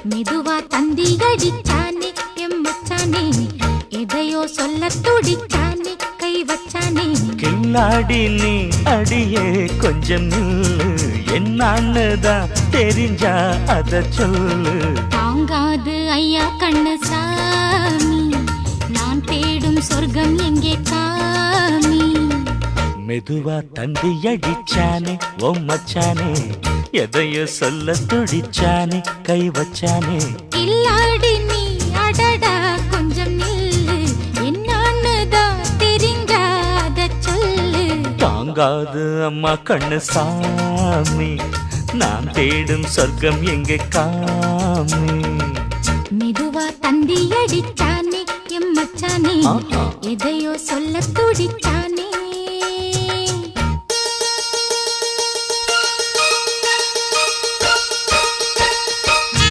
மெதுவா தந்தி அடிச்சானே எம் மச்சானே, எதையோ சொல்ல துடிச்சானே கை வச்சானே. கில்லாடி நீ அடியே கொஞ்சம் நில்லு, என்னான்னுதான் தெரிஞ்சா அத சொல்லு. தாங்காது ஐயா கண்ணு சாமி, நான் தேடும் சொர்க்கம் எங்கே காமி. மெதுவா தந்தி அடிச்சானே ஓ மச்சானே, எதையோ சொல்ல துடிச்சானே கை வச்சானே. கில்லாடி நீ அடடா கொஞ்சம் நில்லு, என்னான்னுதான் தெரிஞ்சாத சொல்லு. தாங்காது அம்மா கண்ணு சாமி, நான் தேடும் சொர்க்கம் எங்கே காமி. மெதுவா தந்தி அடிச்சானே எம் மச்சானே, எதையோ சொல்ல துடிச்சானே